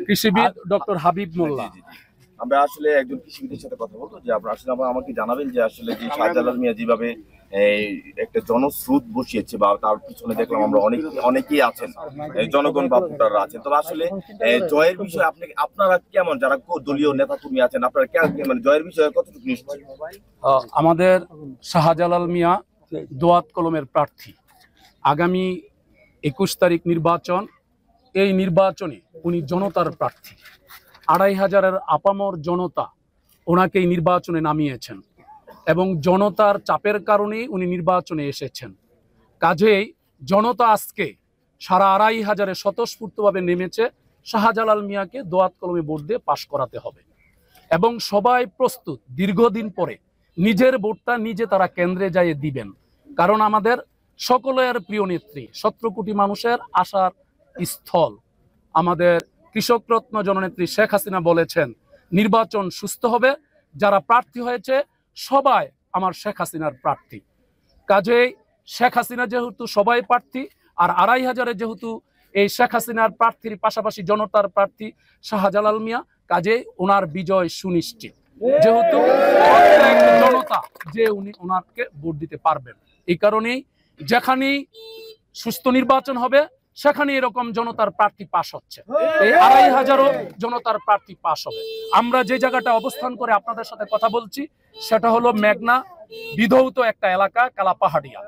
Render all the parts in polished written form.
কৃষিবিদ ডক্টর হাবিব মোল্লা। আমরা আসলে একজন কৃষিবিদের সাথে কথা বলবো যে আপনারা আসলে আমাকে জানাবেন যে আসলে যে শাহজালাল মিয়া যেভাবে একটা জনস্রোত বসিয়েছে বা তার পিছনে দেখলাম আমরা অনেকেই আছেন, জনগণ বা ভোটাররা আছেন, তবে আসলে জয়ের বিষয়ে আপনারা কেমন, যারা দলীয় নেতা কর্মী আছেন, আপনারা মানে জয়ের বিষয়ে কতটুকু নিশ্চিত? আমাদের শাহজালাল মিয়া দোয়াত কলমের প্রার্থী। আগামী 21 তারিখ নির্বাচন, এই নির্বাচনে উনি জনতার প্রার্থী। 2500-এর আপামর জনতা ওনাকে এই নির্বাচনে নামিয়েছেন এবং জনতার চাপের কারণেই উনি নির্বাচনে এসেছেন। কাজেই জনতা আজকে 2500-এ স্বতঃস্ফূর্তভাবে নেমেছে শাহজালাল মিয়াকে দোয়াত কলমে ভোট দিয়ে পাশ করাতে হবে এবং সবাই প্রস্তুত দীর্ঘদিন পরে নিজের ভোটটা নিজে তারা কেন্দ্রে যাইয়ে দিবেন। কারণ আমাদের সকলের প্রিয় নেত্রী, 17 কোটি মানুষের আশার স্থল আমাদের কৃষক রত্ন জননেত্রী শেখ হাসিনা বলেছেন নির্বাচন সুস্থ হবে, যারা প্রার্থী হয়েছে সবাই আমার শেখ হাসিনার প্রার্থী। কাজেই শেখ হাসিনা যেহেতু সবাই প্রার্থী, আর 2500-এ যেহেতু এই শেখ হাসিনার প্রার্থীর পাশাপাশি জনতার প্রার্থী শাহজালাল মিয়া, কাজেই ওনার বিজয় সুনিশ্চিত, যেহেতু জনতা যে উনি ওনাকে ভোট দিতে পারবেন। এই কারণেই যেখানেই সুস্থ নির্বাচন হবে সেখানে এরকম জনতার প্রার্থী পাশ হচ্ছে, এই 2500-ও জনতার প্রার্থী পাশ হবে। আমরা যে জায়গাটা অবস্থান করে আপনাদের সাথে কথা বলছি সেটা হলো মেঘনা বিধৌত একটা এলাকা, কালাপাহাড়িয়া।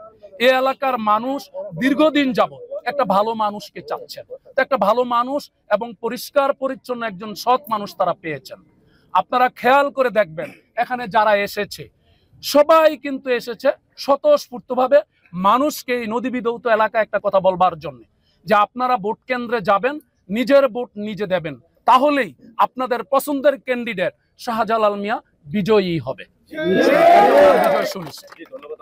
এই এলাকার মানুষ দীর্ঘদিন যাবত একটা ভালো মানুষকে চাচ্ছেন, একটা ভালো মানুষ এবং পরিষ্কার পরিচ্ছন্ন একজন সৎ মানুষ তারা পেয়েছেন। আপনারা খেয়াল করে দেখবেন এখানে যারা এসেছে সবাই কিন্তু এসেছে স্বতঃস্ফূর্তভাবে মানুষকে এই নদী বিধৌত এলাকা একটা কথা বলবার জন্য যে আপনারা ভোট কেন্দ্রে যাবেন, নিজের ভোট নিজে দেবেন, তাহলেই আপনাদের পছন্দের ক্যান্ডিডেট শাহজালাল মিয়া বিজয়ী হবে। বিজয় সুনিশ্চিত। ধন্যবাদ।